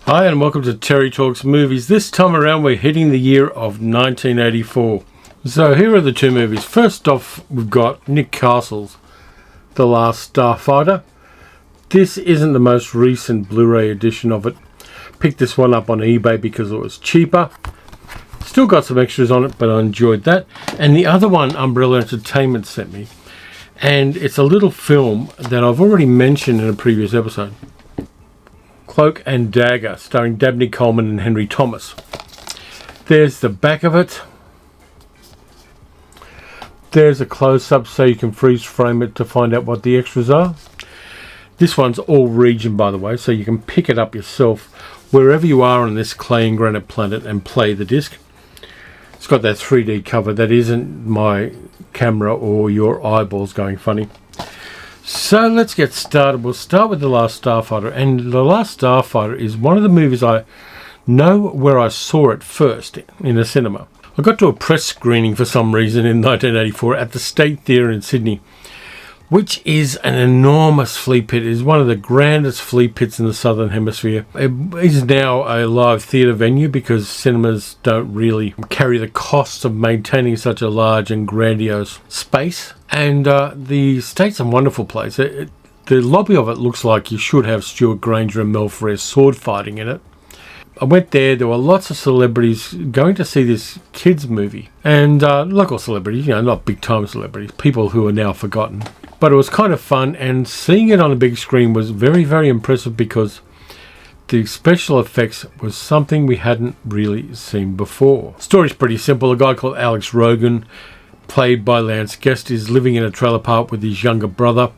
Hi and welcome to Terry Talks Movies. This time around we're hitting the year of 1984. So here are the two movies. First off, we've got Nick Castle's The Last Starfighter. This isn't the most recent Blu-ray edition of it. Picked this one up on eBay because it was cheaper. Still got some extras on it, but I enjoyed that. And the other one Umbrella Entertainment sent me. And it's a little film that I've already mentioned in a previous episode. Cloak and Dagger, starring Dabney Coleman and Henry Thomas. There's the back of it. There's a close-up so you can freeze frame it to find out what the extras are. This one's all region, by the way, so you can pick it up yourself wherever you are on this clay and granite planet and play the disc. It's got that 3D cover. That isn't my camera or your eyeballs going funny. So let's get started. We'll start with The Last Starfighter. And The Last Starfighter is one of the movies I know where I saw it first in a cinema. I got to a press screening for some reason in 1984 at the State Theatre in Sydney, which is an enormous flea pit. It is one of the grandest flea pits in the Southern Hemisphere. It is now a live theatre venue because cinemas don't really carry the costs of maintaining such a large and grandiose space. And the State's a wonderful place. The lobby of it looks like you should have Stuart Granger and Mel Ferrer sword fighting in it. I went there. There were lots of celebrities going to see this kids movie. And local celebrities, not big-time celebrities, people who are now forgotten. But it was kind of fun, and seeing it on a big screen was very, very impressive because the special effects was something we hadn't really seen before. Story's pretty simple. A guy called Alex Rogan, played by Lance Guest, is living in a trailer park with his younger brother,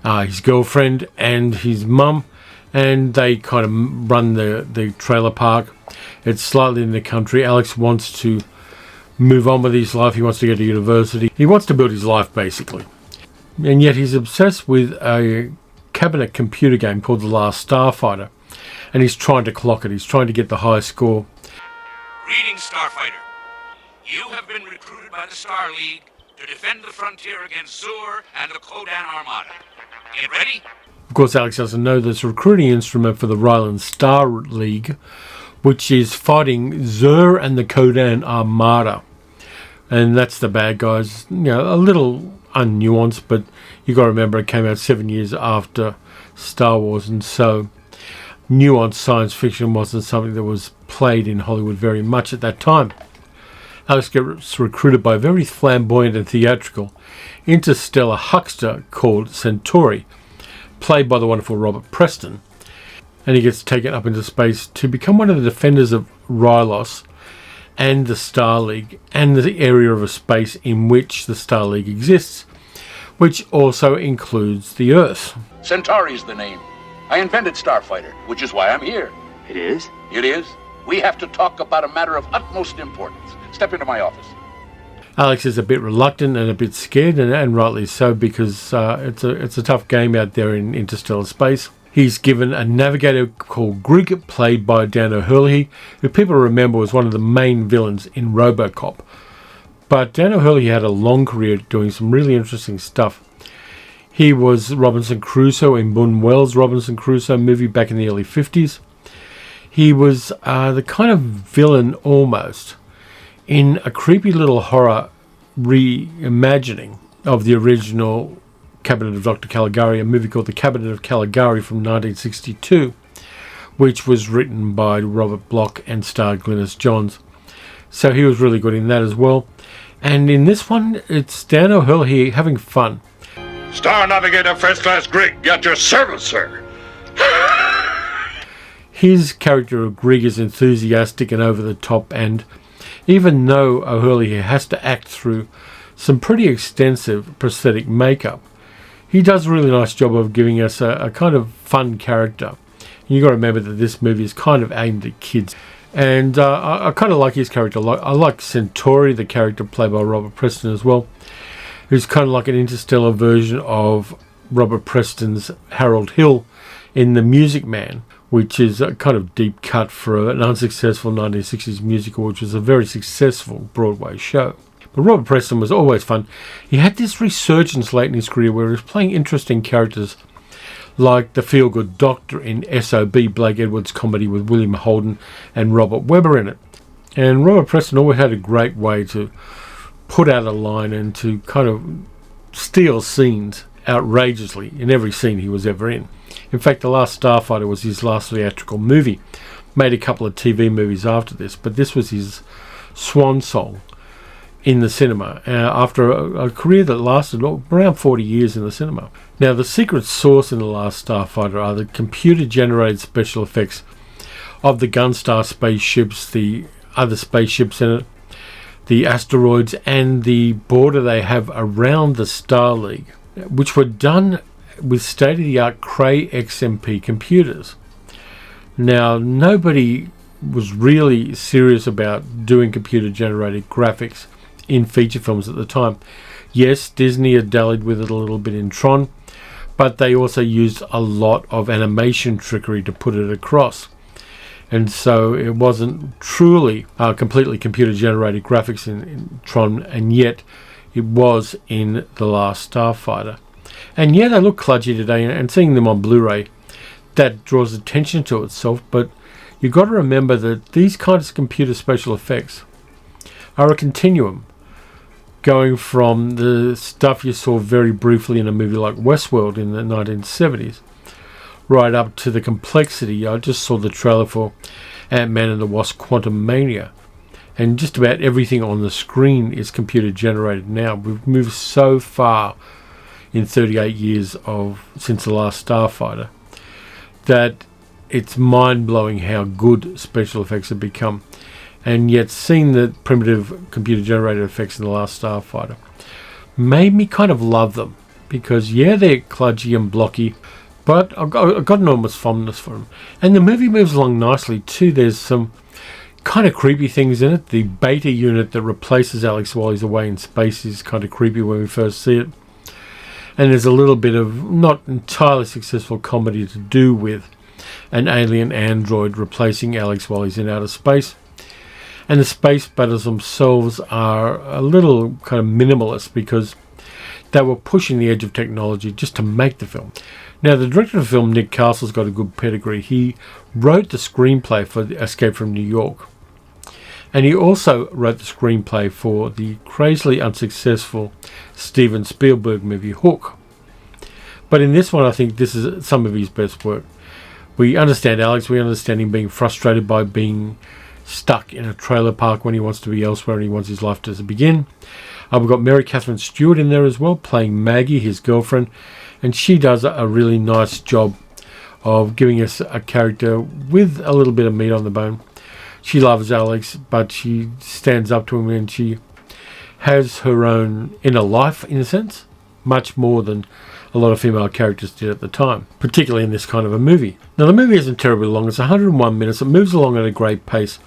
his girlfriend, and his mum, and they kind of run the trailer park. It's slightly in the country. Alex wants to move on with his life. He wants to go to university. He wants to build his life, basically. And yet he's obsessed with a cabinet computer game called The Last Starfighter. And he's trying to clock it. He's trying to get the high score. Greetings, Starfighter. You have been recruited by the Star League to defend the frontier against Zur and the Kodan Armada. Get ready? Of course, Alex doesn't know there's a recruiting instrument for the Ryland Star League, which is fighting Zur and the Kodan Armada. And that's the bad guys. A little unnuanced, but you got to remember it came out 7 years after Star Wars, and so nuanced science fiction wasn't something that was played in Hollywood very much at that time. Alex gets recruited by a very flamboyant and theatrical interstellar huckster called Centauri, played by the wonderful Robert Preston, and he gets taken up into space to become one of the defenders of Rylos and the Star League and the area of a space in which the Star League exists, which also includes the Earth. Centauri's the name. I invented Starfighter, which is why I'm here. It is? It is. We have to talk about a matter of utmost importance. Step into my office. Alex is a bit reluctant and a bit scared, and rightly so, because it's a tough game out there in interstellar space. He's given a navigator called Grig, played by Dan O'Herlihy, who people remember was one of the main villains in RoboCop. But Dan O'Herlihy had a long career doing some really interesting stuff. He was Robinson Crusoe in Buñuel's Robinson Crusoe movie back in the early 50s. He was the kind of villain almost in a creepy little horror reimagining of the original Cabinet of Dr. Caligari, a movie called The Cabinet of Caligari from 1962, which was written by Robert Bloch and starred Glynis Johns. So he was really good in that as well. And in this one, it's Dan O'Herlihy having fun. Star Navigator First Class Grig, at your service, sir. His character of Grig is enthusiastic and over the top, and even though O'Herlihy has to act through some pretty extensive prosthetic makeup, he does a really nice job of giving us a kind of fun character. You got to remember that this movie is kind of aimed at kids. And I kind of like his character. I like Centauri, the character played by Robert Preston as well, who's kind of like an interstellar version of Robert Preston's Harold Hill in The Music Man, which is a kind of deep cut for an unsuccessful 1960s musical, which was a very successful Broadway show. But Robert Preston was always fun. He had this resurgence late in his career where he was playing interesting characters like the feel-good doctor in S.O.B. Blake Edwards' comedy with William Holden and Robert Webber in it. And Robert Preston always had a great way to put out a line and to kind of steal scenes outrageously in every scene he was ever in. In fact, The Last Starfighter was his last theatrical movie. Made a couple of TV movies after this, but this was his swan song in the cinema after a career that lasted around 40 years in the cinema. Now, the secret sauce in The Last Starfighter are the computer-generated special effects of the Gunstar spaceships, the other spaceships in it, the asteroids, and the border they have around the Star League, which were done with state-of-the-art Cray XMP computers. Now, nobody was really serious about doing computer-generated graphics in feature films at the time. Yes, Disney had dallied with it a little bit in Tron, but they also used a lot of animation trickery to put it across. And so it wasn't truly completely computer-generated graphics in Tron, and yet it was in The Last Starfighter. And yeah, they look kludgy today, and seeing them on Blu-ray, that draws attention to itself, but you've got to remember that these kinds of computer special effects are a continuum, going from the stuff you saw very briefly in a movie like Westworld in the 1970s, right up to the complexity. I just saw the trailer for Ant-Man and the Wasp: Quantumania, and just about everything on the screen is computer generated now. We've moved so far in 38 years since The Last Starfighter that it's mind-blowing how good special effects have become. And yet seeing the primitive computer-generated effects in The Last Starfighter made me kind of love them, because yeah, they're kludgy and blocky, but I've got enormous fondness for them. And the movie moves along nicely too. There's some kind of creepy things in it. The beta unit that replaces Alex while he's away in space is kind of creepy when we first see it. And there's a little bit of not entirely successful comedy to do with an alien android replacing Alex while he's in outer space. And the space battles themselves are a little kind of minimalist, because they were pushing the edge of technology just to make the film. Now, the director of the film, Nick Castle's got a good pedigree. He wrote the screenplay for Escape from New York. And he also wrote the screenplay for the crazily unsuccessful Steven Spielberg movie Hook. But in this one, I think this is some of his best work. We understand Alex. We understand him being frustrated by being stuck in a trailer park when he wants to be elsewhere and he wants his life to begin. We've got Mary Catherine Stewart in there as well, playing Maggie, his girlfriend. And she does a really nice job of giving us a character with a little bit of meat on the bone. She loves Alex, but she stands up to him, and she has her own inner life, in a sense, much more than a lot of female characters did at the time, particularly in this kind of a movie. Now, the movie isn't terribly long. It's 101 minutes. It moves along at a great pace.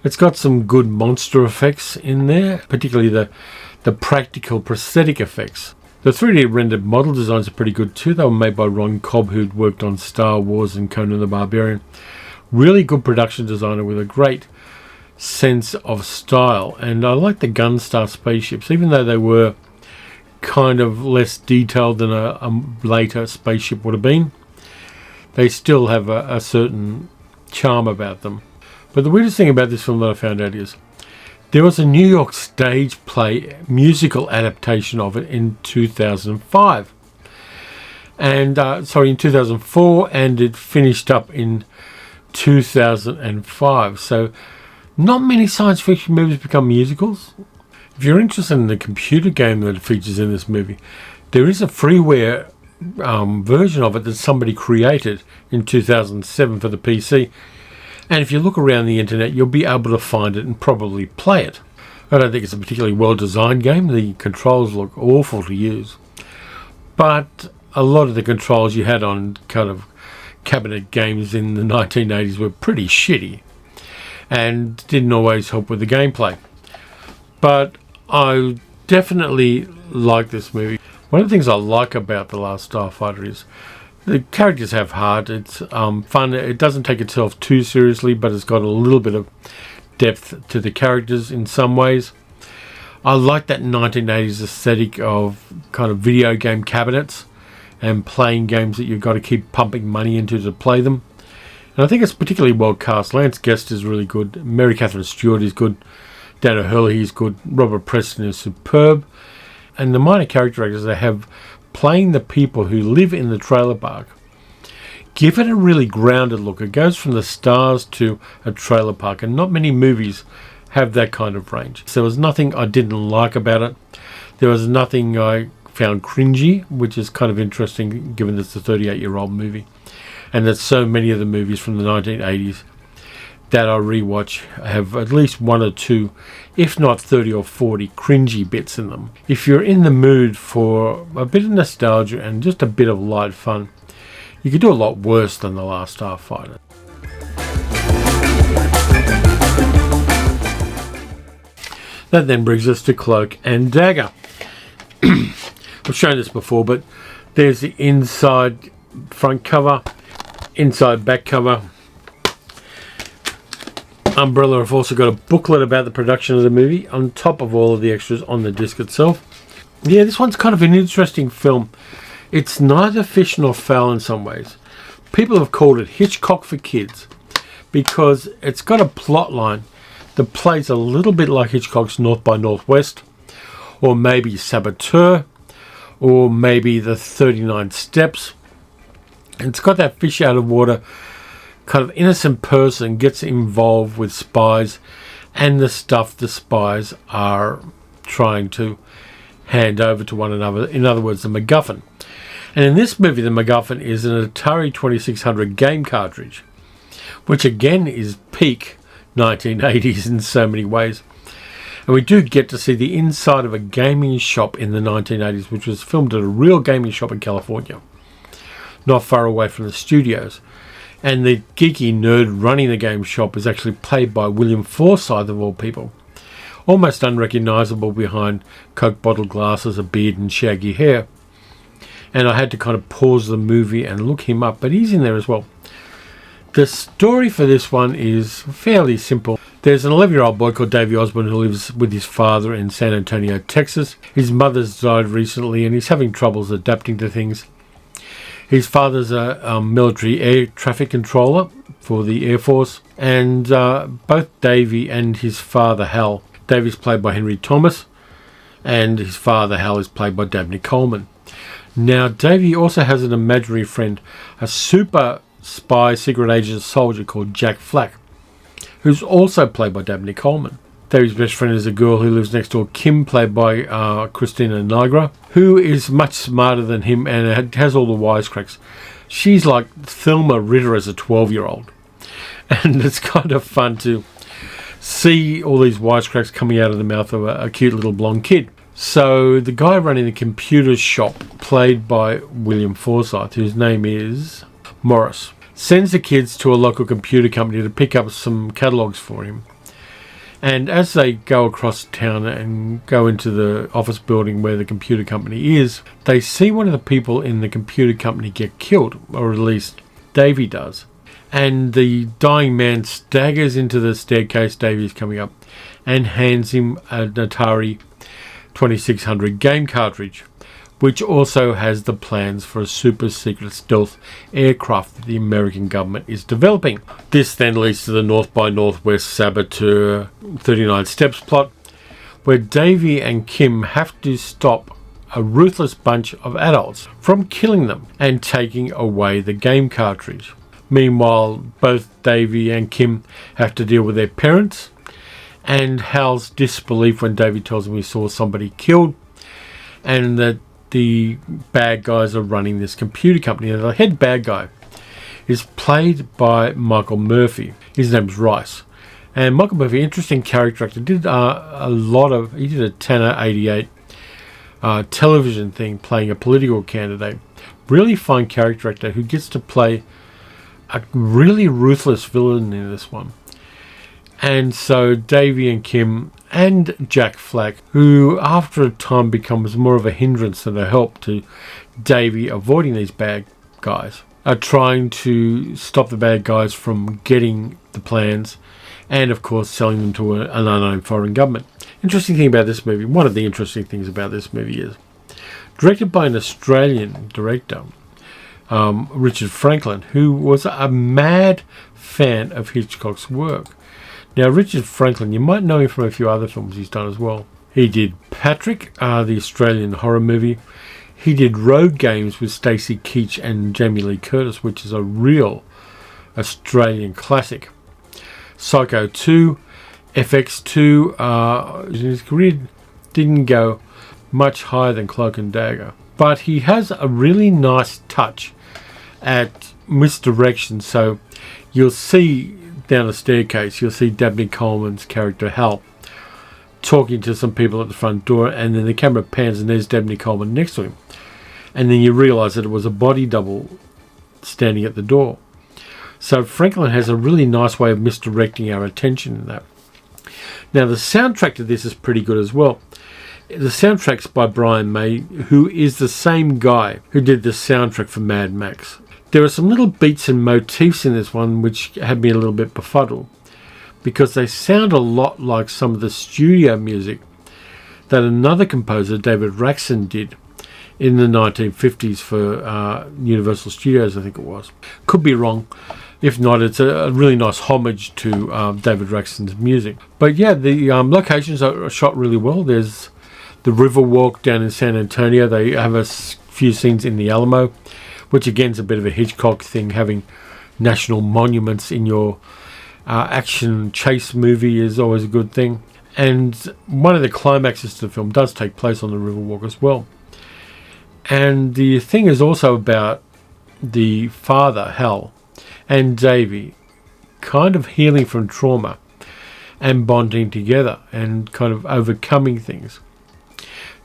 It's got some good monster effects in there, particularly the practical prosthetic effects. The 3D rendered model designs are pretty good too. They were made by Ron Cobb, who'd worked on Star Wars and Conan the Barbarian. Really good production designer with a great sense of style. And I like the Gunstar spaceships, even though they were kind of less detailed than a later spaceship would have been. They still have a certain charm about them. But the weirdest thing about this film that I found out is there was a New York stage play musical adaptation of it in 2005. And, in 2004, and it finished up in 2005. So not many science fiction movies become musicals. If you're interested in the computer game that features in this movie, there is a freeware version of it that somebody created in 2007 for the PC. And if you look around the internet, you'll be able to find it and probably play it. I don't think it's a particularly well-designed game. The controls look awful to use. But a lot of the controls you had on kind of cabinet games in the 1980s were pretty shitty and didn't always help with the gameplay. But I definitely like this movie. One of the things I like about The Last Starfighter is the characters have heart. It's fun. It doesn't take itself too seriously, but it's got a little bit of depth to the characters in some ways. I like that 1980s aesthetic of kind of video game cabinets and playing games that you've got to keep pumping money into to play them. And I think it's particularly well cast. Lance Guest is really good. Mary Catherine Stewart is good. Dan O'Hurley is good. Robert Preston is superb. And the minor character actors they have playing the people who live in the trailer park give it a really grounded look. It goes from the stars to a trailer park, and not many movies have that kind of range. So there was nothing I didn't like about it. There was nothing I found cringy, which is kind of interesting given it's a 38-year-old movie. And that so many of the movies from the 1980s that I rewatch have at least one or two, if not 30 or 40 cringy bits in them. If you're in the mood for a bit of nostalgia and just a bit of light fun, you could do a lot worse than The Last Starfighter. That then brings us to Cloak and Dagger. I've shown this before, but there's the inside front cover, inside back cover. Umbrella have also got a booklet about the production of the movie on top of all of the extras on the disc itself. Yeah, this one's kind of an interesting film. It's neither fish nor fowl in some ways. People have called it Hitchcock for kids because it's got a plot line that plays a little bit like Hitchcock's North by Northwest, or maybe Saboteur, or maybe the 39 Steps. And it's got that fish out of water kind of innocent person gets involved with spies and the stuff the spies are trying to hand over to one another. In other words, the MacGuffin. And in this movie, the MacGuffin is an Atari 2600 game cartridge, which again is peak 1980s in so many ways. And we do get to see the inside of a gaming shop in the 1980s, which was filmed at a real gaming shop in California, not far away from the studios. And the geeky nerd running the game shop is actually played by William Forsythe, of all people. Almost unrecognisable behind Coke bottle glasses, a beard and shaggy hair. And I had to kind of pause the movie and look him up, but he's in there as well. The story for this one is fairly simple. There's an 11-year-old boy called Davey Osborne who lives with his father in San Antonio, Texas. His mother's died recently and he's having troubles adapting to things. His father's a military air traffic controller for the Air Force, and both Davey and his father Hal, Davey's played by Henry Thomas, and his father Hal is played by Dabney Coleman. Now, Davey also has an imaginary friend, a super spy secret agent soldier called Jack Flack, who's also played by Dabney Coleman. Davey's best friend is a girl who lives next door, Kim, played by Christina Nigra, who is much smarter than him and has all the wisecracks. She's like Thelma Ritter as a 12-year-old. And it's kind of fun to see all these wisecracks coming out of the mouth of a cute little blonde kid. So the guy running the computer shop, played by William Forsythe, whose name is Morris, sends the kids to a local computer company to pick up some catalogues for him. And as they go across town and go into the office building where the computer company is, they see one of the people in the computer company get killed, or at least Davey does. And the dying man staggers into the staircase Davey's coming up and hands him an Atari 2600 game cartridge, which also has the plans for a super secret stealth aircraft that the American government is developing. This then leads to the North by Northwest Saboteur 39 Steps plot, where Davey and Kim have to stop a ruthless bunch of adults from killing them and taking away the game cartridge. Meanwhile, both Davey and Kim have to deal with their parents and Hal's disbelief when Davey tells him he saw somebody killed, and that the bad guys are running this computer company. And the head bad guy is played by Michael Murphy. His name's Rice. And Michael Murphy, interesting character actor, did he did a Tanner 88 television thing playing a political candidate. Really fine character actor who gets to play a really ruthless villain in this one. And so Davey and Kim and Jack Flack, who after a time becomes more of a hindrance than a help to Davey avoiding these bad guys, are trying to stop the bad guys from getting the plans and of course selling them to an unknown foreign government. Interesting thing about this movie, one of the interesting things about this movie is directed by an Australian director, Richard Franklin, who was a mad fan of Hitchcock's work. Now, Richard Franklin, you might know him from a few other films he's done as well. He did Patrick, the Australian horror movie. He did Road Games with Stacey Keach and Jamie Lee Curtis, which is a real Australian classic. Psycho 2, FX2. His career didn't go much higher than Cloak and Dagger, but he has a really nice touch at misdirection. So you'll see down the staircase, you'll see Dabney Coleman's character Hal talking to some people at the front door, and then the camera pans and there's Dabney Coleman next to him, and then you realise that it was a body double standing at the door. So Franklin has a really nice way of misdirecting our attention in that. Now the soundtrack to this is pretty good as well. The soundtrack's by Brian May, who is the same guy who did the soundtrack for Mad Max. There are some little beats and motifs in this one which had me a little bit befuddled, because they sound a lot like some of the studio music that another composer, David Raksin, did in the 1950s for Universal Studios, I think it was. Could be wrong. If not, it's a really nice homage to David Raksin's music. But yeah, the locations are shot really well. There's the Riverwalk down in San Antonio. They have a few scenes in the Alamo, which again is a bit of a Hitchcock thing. Having national monuments in your action chase movie is always a good thing. And one of the climaxes to the film does take place on the Riverwalk as well. And the thing is also about the father, Hal, and Davey kind of healing from trauma and bonding together and kind of overcoming things.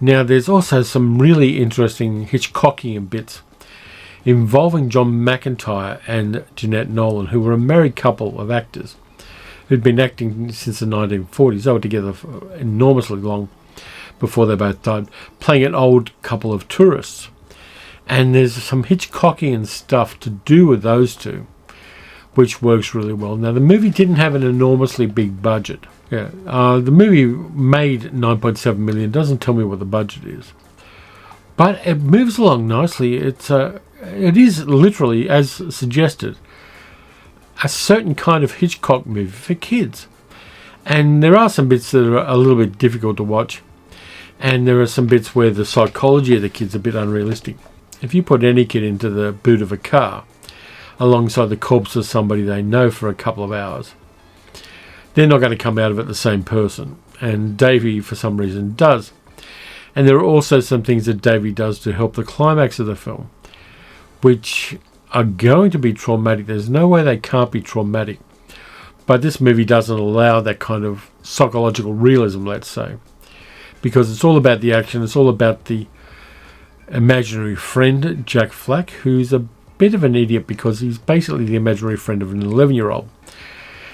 Now, there's also some really interesting Hitchcockian bits involving John McIntyre and Jeanette Nolan, who were a married couple of actors who'd been acting since the 1940s. They were together for enormously long before they both died, playing an old couple of tourists. And there's some Hitchcockian stuff to do with those two, which works really well. Now, the movie didn't have an enormously big budget. The movie made $9.7 million. Doesn't tell me what the budget is, but it moves along nicely. It is literally, as suggested, a certain kind of Hitchcock movie for kids. And there are some bits that are a little bit difficult to watch, and there are some bits where the psychology of the kid's a bit unrealistic. If you put any kid into the boot of a car alongside the corpse of somebody they know for a couple of hours, they're not going to come out of it the same person. And Davey, for some reason, does. And there are also some things that Davey does to help the climax of the film, which are going to be traumatic. There's no way they can't be traumatic. But this movie doesn't allow that kind of psychological realism, let's say, because it's all about the action. It's all about the imaginary friend, Jack Flack, who's a bit of an idiot because he's basically the imaginary friend of an 11-year-old.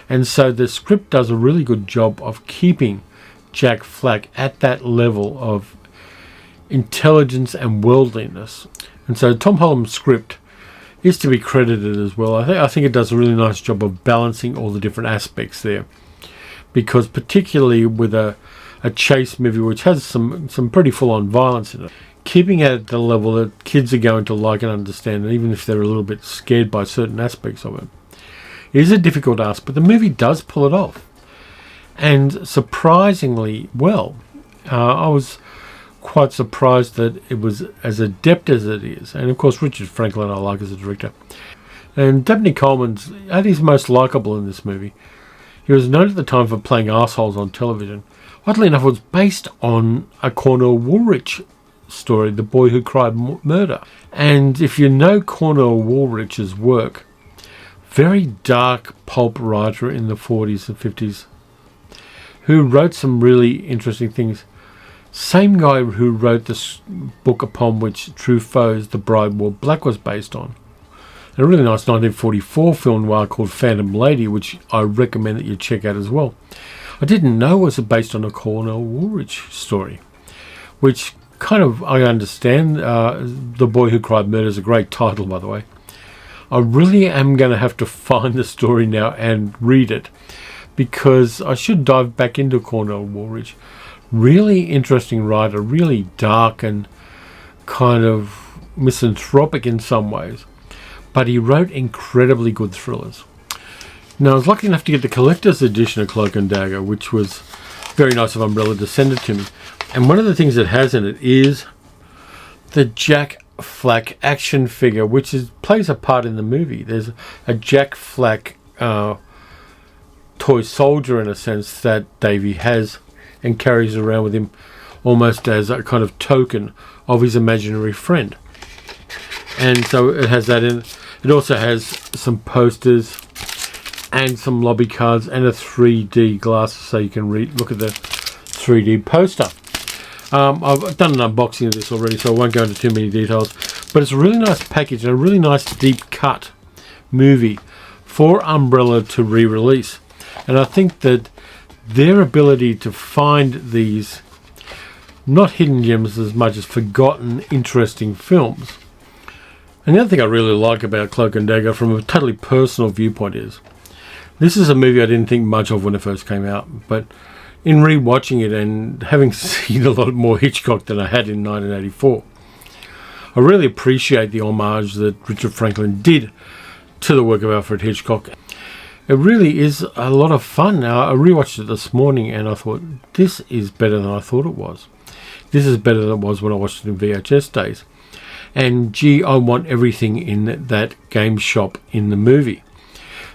And so the script does a really good job of keeping Jack Flack at that level of intelligence and worldliness. And so Tom Holland's script is to be credited as well. I think it does a really nice job of balancing all the different aspects there, because particularly with a chase movie which has some pretty full-on violence in it, keeping it at the level that kids are going to like and understand, and even if they're a little bit scared by certain aspects of it, is a difficult ask, but the movie does pull it off, and surprisingly well. I was quite surprised that it was as adept as it is, and of course Richard Franklin I like as a director, and Dabney Coleman's at his most likeable in this movie. He was known at the time for playing arseholes on television. Oddly enough, it was based on a Cornell Woolrich story, The Boy Who Cried Murder. And if you know Cornell Woolrich's work, very dark pulp writer in the 40s and 50s, who wrote some really interesting things. Same guy who wrote this book upon which Truffaut's The Bride Wore Black was based on. A really nice 1944 film noir called Phantom Lady, which I recommend that you check out as well. I didn't know it was based on a Cornell Woolrich story, which kind of, I understand. The Boy Who Cried Murder is a great title, by the way. I really am going to have to find the story now and read it, because I should dive back into Cornell Woolrich. Really interesting writer, really dark and kind of misanthropic in some ways, but he wrote incredibly good thrillers. Now, I was lucky enough to get the collector's edition of Cloak and Dagger, which was very nice of Umbrella to send it to me. And one of the things it has in it is the Jack Flack action figure, which plays a part in the movie. There's a Jack Flack toy soldier, in a sense, that Davey has and carries around with him almost as a kind of token of his imaginary friend. And so it has that in it. It also has some posters and some lobby cards and a 3D glass so you can look at the 3D poster. I've done an unboxing of this already, so I won't go into too many details, but it's a really nice package and a really nice deep cut movie for Umbrella to re-release. And I think that their ability to find these, not hidden gems as much as forgotten, interesting films. And the other thing I really like about Cloak and Dagger from a totally personal viewpoint is, this is a movie I didn't think much of when it first came out, but in re-watching it and having seen a lot more Hitchcock than I had in 1984, I really appreciate the homage that Richard Franklin did to the work of Alfred Hitchcock. It really is a lot of fun. Now, I rewatched it this morning and I thought, this is better than I thought it was. This is better than it was when I watched it in VHS days. And gee, I want everything in that game shop in the movie.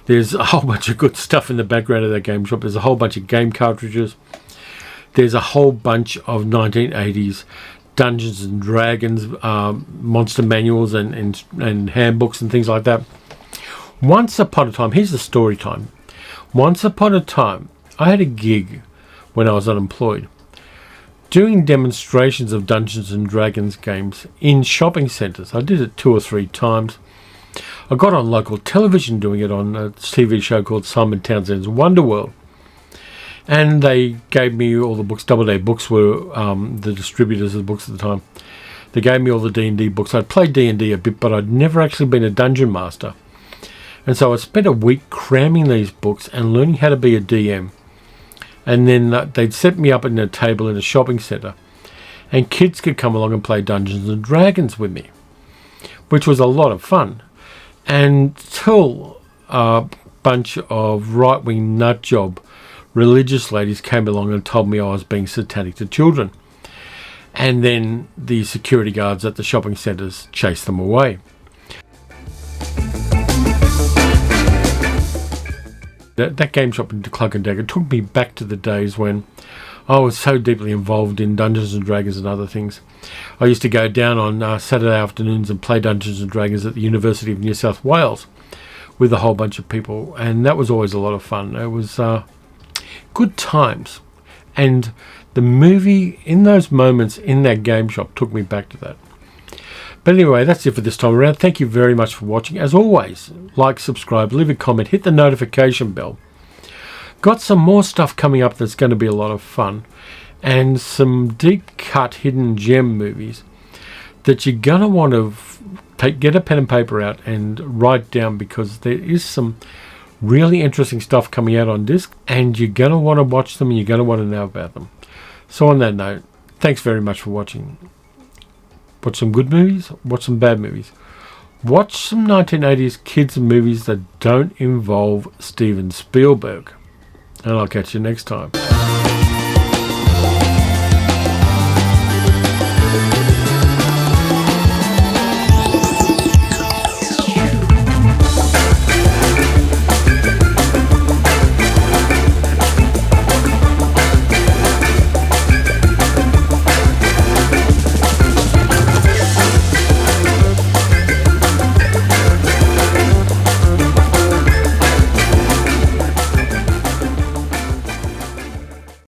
There's a whole bunch of good stuff in the background of that game shop. There's a whole bunch of game cartridges. There's a whole bunch of 1980s Dungeons and Dragons, monster manuals and handbooks and things like that. Once upon a time, here's the story time. Once upon a time, I had a gig when I was unemployed, doing demonstrations of Dungeons and Dragons games in shopping centres. I did it 2 or 3 times. I got on local television doing it on a TV show called Simon Townsend's Wonderworld. And they gave me all the books. Doubleday Books were the distributors of the books at the time. They gave me all the D&D books. I'd played D&D a bit, but I'd never actually been a Dungeonmaster. And so I spent a week cramming these books and learning how to be a DM. And then they'd set me up at a table in a shopping centre. And kids could come along and play Dungeons and Dragons with me, which was a lot of fun. Until a bunch of right-wing nutjob religious ladies came along and told me I was being satanic to children. And then the security guards at the shopping centres chased them away. That game shop in Cloak and Dagger took me back to the days when I was so deeply involved in Dungeons and Dragons and other things. I used to go down on Saturday afternoons and play Dungeons and Dragons at the University of New South Wales with a whole bunch of people, and that was always a lot of fun. It was good times, and the movie in those moments in that game shop took me back to that. But anyway, that's it for this time around. Thank you very much for watching. As always, like, subscribe, leave a comment, hit the notification bell. Got some more stuff coming up that's going to be a lot of fun, and some deep cut hidden gem movies that you're going to want to get a pen and paper out and write down, because there is some really interesting stuff coming out on disc, and you're going to want to watch them and you're going to want to know about them. So on that note, thanks very much for watching. Watch some good movies, watch some bad movies. Watch some 1980s kids movies that don't involve Steven Spielberg. And I'll catch you next time.